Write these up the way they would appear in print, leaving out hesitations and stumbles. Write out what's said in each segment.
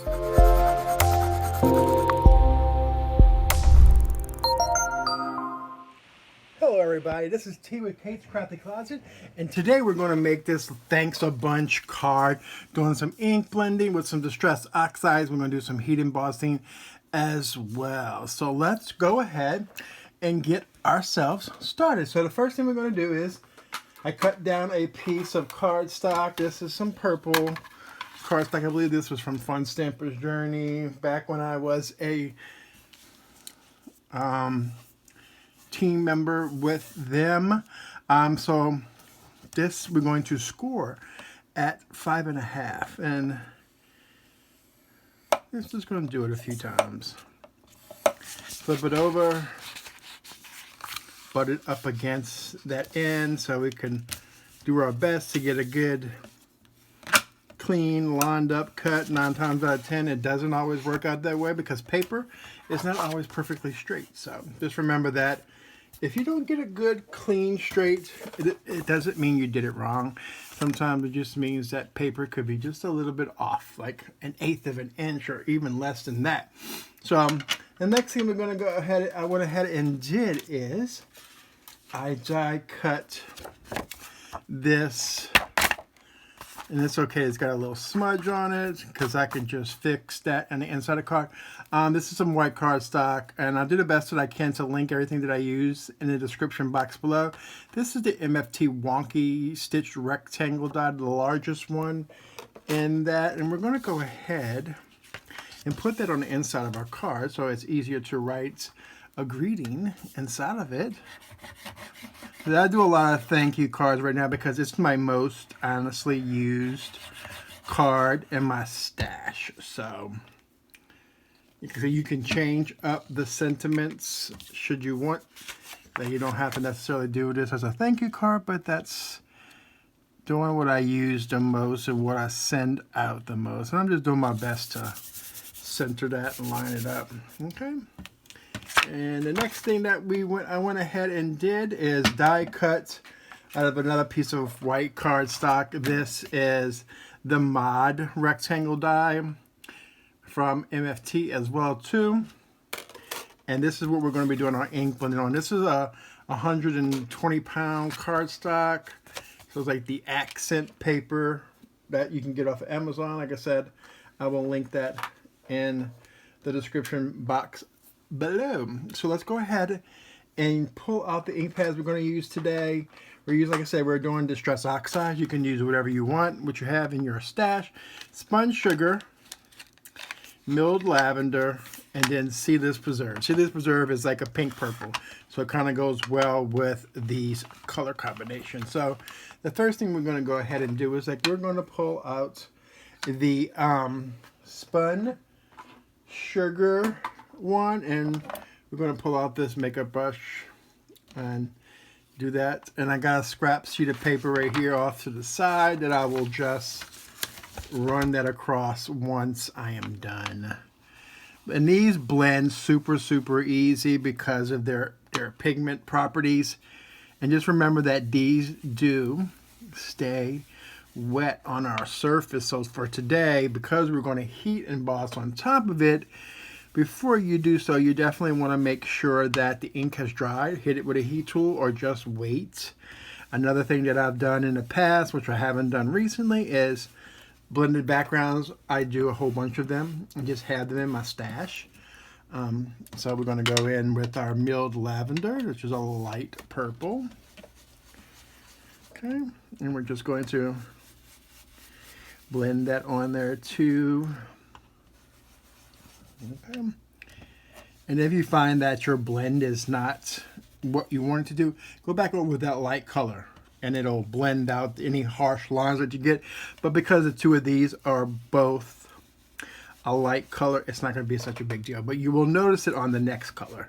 Hello everybody, this is T with Kate's Crafty Closet, and today we're going to make this Thanks a Bunch card, doing some ink blending with some distressed oxides. We're going to do some heat embossing as well. So let's go ahead and get ourselves started. So the first thing we're going to do is, I cut down a piece of cardstock. This is some purple cardstock. I believe this was from Fun Stamper's Journey, back when I was a team member with them. So this we're going to score at 5.5, and this is going to do it a few times. Flip it over, butt it up against that end so we can do our best to get a good clean lined up cut. 9 times out of 10 it doesn't always work out that way because paper is not always perfectly straight. So just remember that if you don't get a good, clean, straight, it doesn't mean you did it wrong. Sometimes it just means that paper could be just a little bit off, like 1/8 of an inch or even less than that. So the next thing we're going to go ahead, I went ahead and did is I die cut this. And it's okay, it's got a little smudge on it because I can just fix that on the inside of the card. This is some white cardstock, and I'll do the best that I can to link everything that I use in the description box below. This is the MFT Wonky Stitched Rectangle die, the largest one in that. And we're going to go ahead and put that on the inside of our card so it's easier to write a greeting inside of it. I do a lot of thank you cards right now because it's my most honestly used card in my stash. So you can change up the sentiments should you want. That you don't have to necessarily do this as a thank you card, but that's doing what I use the most and what I send out the most. And I'm just doing my best to center that and line it up. Okay. And the next thing that I went ahead and did is die cut out of another piece of white cardstock. This is the Mod rectangle die from MFT as well too. And this is what we're going to be doing our ink blending on. This is a 120-pound cardstock. So it's like the accent paper that you can get off of Amazon. Like I said, I will link that in the description box below. So let's go ahead and pull out the ink pads we're going to use today. We're using, like I said, we're doing distress oxides. You can use whatever you want, what you have in your stash. Spun sugar, milled lavender, and then Seedless preserve. Seedless preserve is like a pink purple, so it kind of goes well with these color combinations. So the first thing we're going to go ahead and do is like we're going to pull out the Spun sugar one, and we're going to pull out this makeup brush and do that. And I got a scrap sheet of paper right here off to the side that I will just run that across once I am done. And these blend super easy because of their pigment properties. And just remember that these do stay wet on our surface. So for today, because we're going to heat emboss on top of it, before you do so, you definitely want to make sure that the ink has dried. Hit it with a heat tool or just wait. Another thing that I've done in the past, which I haven't done recently, is blended backgrounds. I do a whole bunch of them and just have them in my stash. So we're going to go in with our milled lavender, which is a light purple. Okay, and we're just going to blend that on there too. Okay. And if you find that your blend is not what you want it to do, go back over with that light color and it'll blend out any harsh lines that you get. But because the two of these are both a light color, it's not going to be such a big deal. But you will notice it on the next color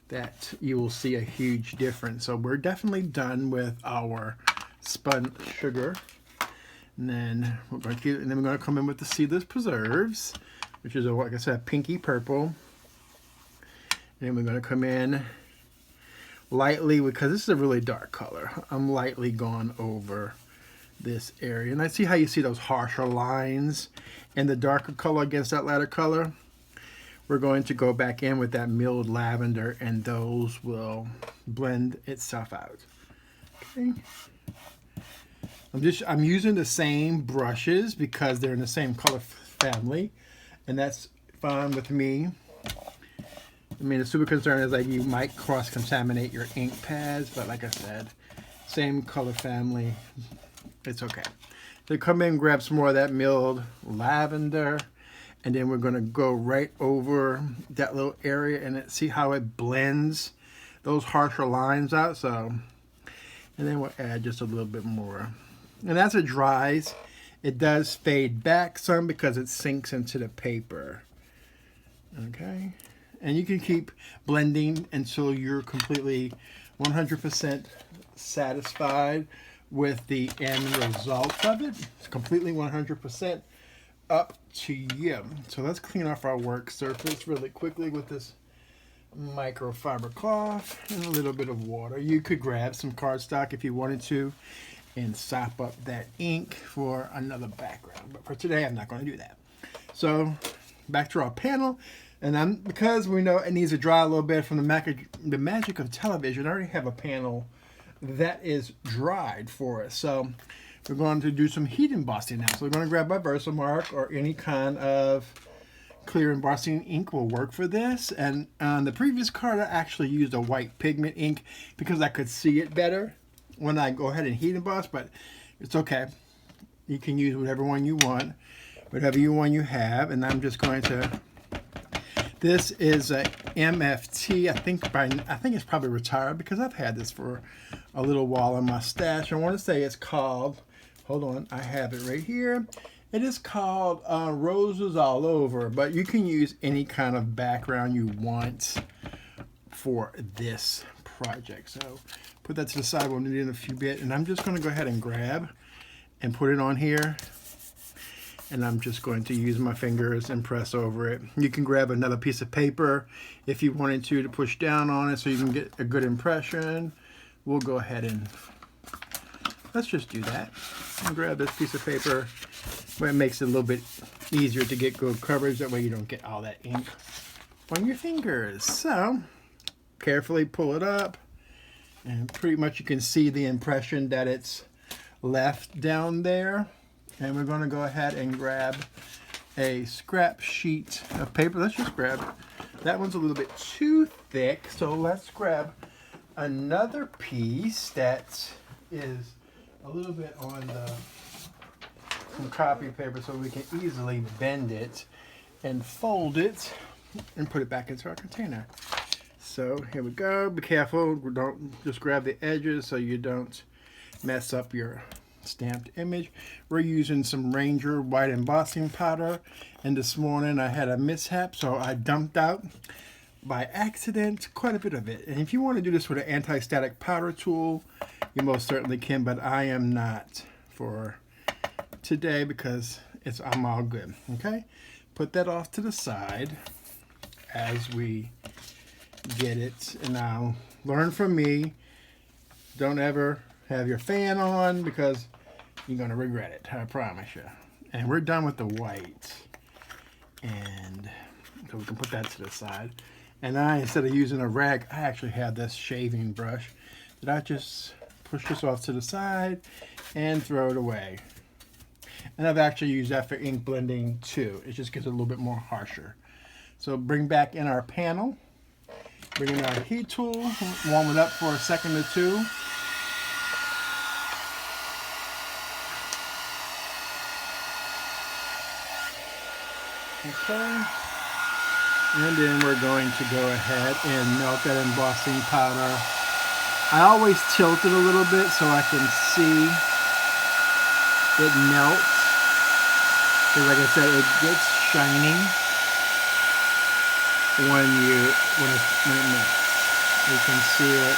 that you will see a huge difference. So we're definitely done with our spun sugar. And then we're going to keep, and then we're going to come in with the Seedless preserves, which is, like I said, pinky purple. And then we're going to come in lightly, because this is a really dark color. I'm lightly going over this area. And I see how you see those harsher lines and the darker color against that lighter color. We're going to go back in with that milled lavender, and those will blend itself out. Okay. I'm using the same brushes because they're in the same color family, and that's fine with me. I mean, the super concern is like you might cross-contaminate your ink pads, but like I said, same color family, it's okay. So come in and grab some more of that milled lavender, and then we're going to go right over that little area and see how it blends those harsher lines out. So, and then we'll add just a little bit more. And as it dries, it does fade back some because it sinks into the paper. Okay, and you can keep blending until you're completely 100% satisfied with the end result of it. It's completely 100% up to you. So let's clean off our work surface really quickly with this microfiber cloth and a little bit of water. You could grab some cardstock if you wanted to and sop up that ink for another background, but for today I'm not going to do that. So back to our panel, and because we know it needs to dry a little bit from the magic of television, I already have a panel that is dried for us. So we're going to do some heat embossing now. So we're going to grab my Versamark, or any kind of clear embossing ink will work for this. And on the previous card, I actually used a white pigment ink because I could see it better when I go ahead and heat emboss, but it's okay. You can use whatever one you want, whatever one you have. And I'm just going to, this is a MFT. I think it's probably retired because I've had this for a little while in my stash. I want to say it's called, hold on, I have it right here. It is called Roses All Over, but you can use any kind of background you want for this project. So put that to the side. We'll need it in a few bit, and I'm just going to go ahead and grab and put it on here, and I'm just going to use my fingers and press over it. You can grab another piece of paper if you wanted to push down on it so you can get a good impression. We'll go ahead and let's just do that. I'll grab this piece of paper where it makes it a little bit easier to get good coverage. That way you don't get all that ink on your fingers. So carefully pull it up, and pretty much you can see the impression that it's left down there. And we're going to go ahead and grab a scrap sheet of paper. Let's just grab, that one's a little bit too thick, so let's grab another piece that is a little bit on some copy paper so we can easily bend it and fold it and put it back into our container. So here we go. Be careful, don't just grab the edges so you don't mess up your stamped image. We're using some Ranger white embossing powder, and this morning I had a mishap, so I dumped out by accident quite a bit of it. And if you want to do this with an anti-static powder tool, you most certainly can, but I am not for today because I'm all good. Okay, put that off to the side as we get it. And now learn from me, don't ever have your fan on because you're going to regret it, I promise you. And we're done with the white, and so we can put that to the side. And instead of using a rag, I actually have this shaving brush that I just push this off to the side and throw it away. And I've actually used that for ink blending too. It just gets a little bit more harsher. So bring back in our panel, bring in our heat tool, warm it up for a second or two. Okay. And then we're going to go ahead and melt that embossing powder. I always tilt it a little bit so I can see it melt. Because like I said, it gets shiny when it melts. You can see it.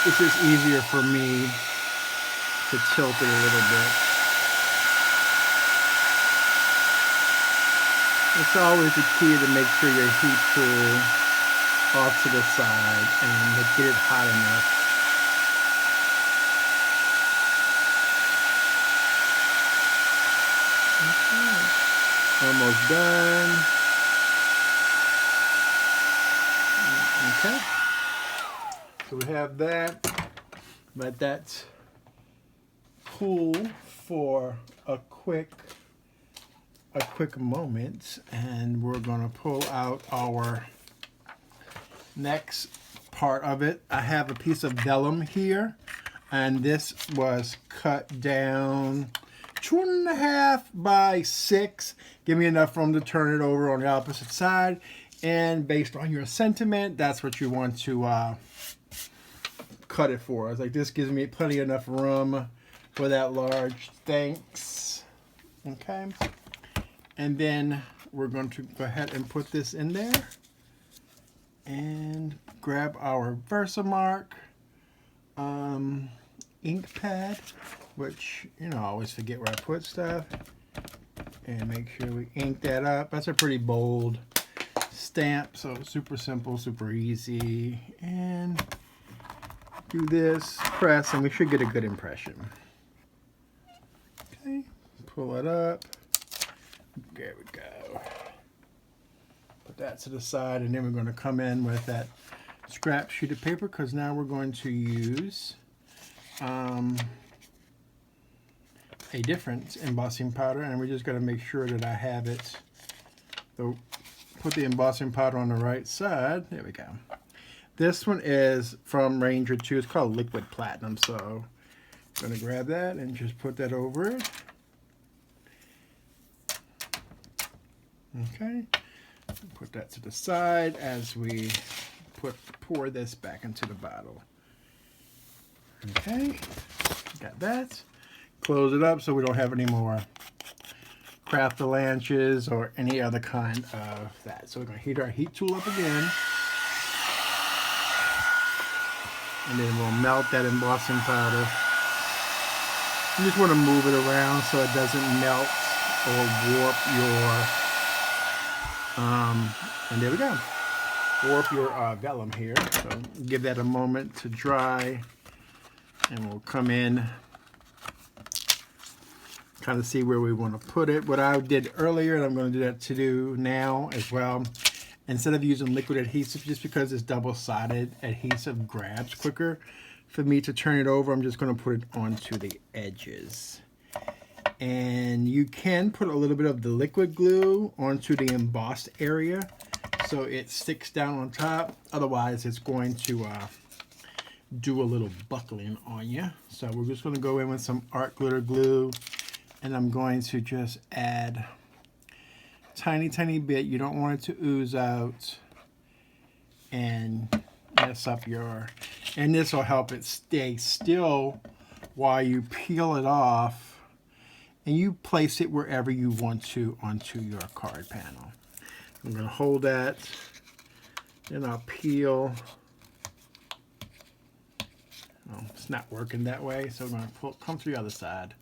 It's just easier for me to tilt it a little bit. It's always the key to make sure your heat tool off to the side and get it hot enough. Almost done. Okay. So we have that. Let that cool for a quick moment, and we're going to pull out our next part of it. I have a piece of vellum here, and this was cut down 2.5 by 6. Give me enough room to turn it over on the opposite side, and based on your sentiment, that's what you want to cut it for. I was like, this gives me plenty enough room for that large. Thanks. Okay. And then we're going to go ahead and put this in there and grab our Versamark ink pad, which, you know, I always forget where I put stuff, and make sure we ink that up. That's a pretty bold stamp, so super simple, super easy. And do this, press, and we should get a good impression. Okay, pull it up. There we go. Put that to the side, and then we're going to come in with that scrap sheet of paper, because now we're going to use a different embossing powder, and we're just going to make sure that I have it. So put the embossing powder on the right side. There we go. This one is from Ranger 2. It's called Liquid Platinum. So I'm going to grab that and just put that over it. Okay. Put that to the side as we pour this back into the bottle. Okay. Got that. Close it up so we don't have any more craft lanches or any other kind of that. So we're going to heat our heat tool up again. And then we'll melt that embossing powder. You just want to move it around so it doesn't melt or warp your, and there we go. Warp your vellum here. So give that a moment to dry, and we'll come in, kind of see where we want to put it. What I did earlier, and I'm going to do that to do now as well, instead of using liquid adhesive, just because it's double-sided, adhesive grabs quicker. For me to turn it over, I'm just going to put it onto the edges. And you can put a little bit of the liquid glue onto the embossed area so it sticks down on top. Otherwise, it's going to do a little buckling on you. So we're just going to go in with some art glitter glue, and I'm going to just add tiny bit. You don't want it to ooze out and mess up your, and this will help it stay still while you peel it off, and you place it wherever you want to onto your card panel. I'm going to hold that, then I'll peel. Oh, it's not working that way, so I'm going to come to the other side,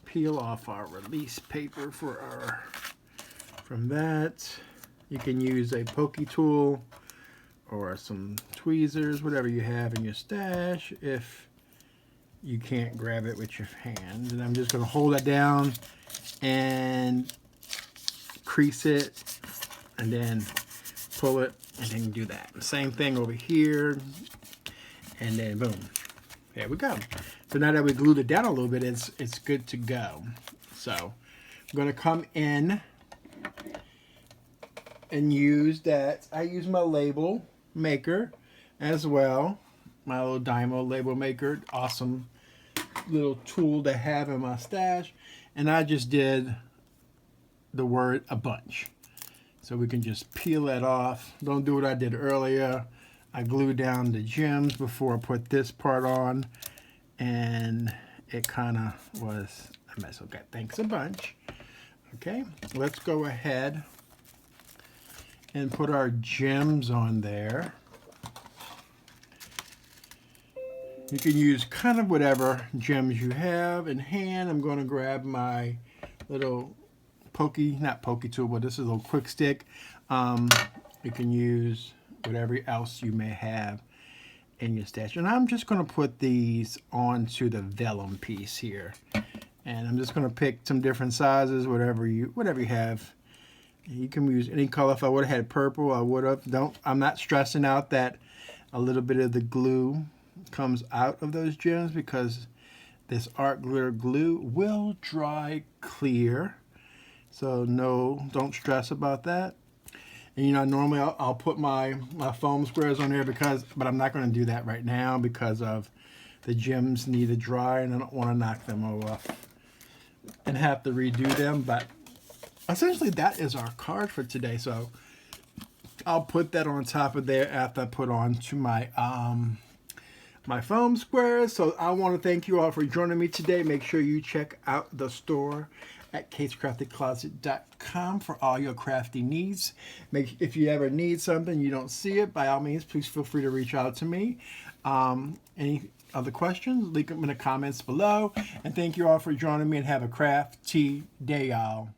peel off our release paper for our. From that, you can use a pokey tool or some tweezers, whatever you have in your stash, if you can't grab it with your hand. And I'm just going to hold that down and crease it, and then pull it, and then do that. Same thing over here, and then boom. There we go. So now that we glued it down a little bit, it's good to go. So I'm going to come in and use that. I use my label maker as well. My little DYMO label maker. Awesome little tool to have in my stash. And I just did the word a bunch. So we can just peel that off. Don't do what I did earlier. I glued down the gems before I put this part on, and it kind of was a mess. Okay, thanks a bunch. Okay, let's go ahead and put our gems on there. You can use kind of whatever gems you have in hand. I'm going to grab my little not pokey tool, but this is a little quick stick. You can use whatever else you may have in your stash. And I'm just going to put these onto the vellum piece here. And I'm just going to pick some different sizes, whatever you have You can use any color. If I would have had purple, I would have. I'm not stressing out that a little bit of the glue comes out of those gems, because this art glitter glue will dry clear. So no, don't stress about that. And you know, normally I'll put my foam squares on there, but I'm not going to do that right now because of the gems need to dry and I don't want to knock them off and have to redo them. But essentially that is our card for today. So I'll put that on top of there after I put on to my my foam squares. So I want to thank you all for joining me today. Make sure you check out the store at CaseCraftedCloset.com for all your crafty needs. If you ever need something, you don't see it, by all means, please feel free to reach out to me. Any other questions, leave them in the comments below. And thank you all for joining me, and have a crafty day, y'all.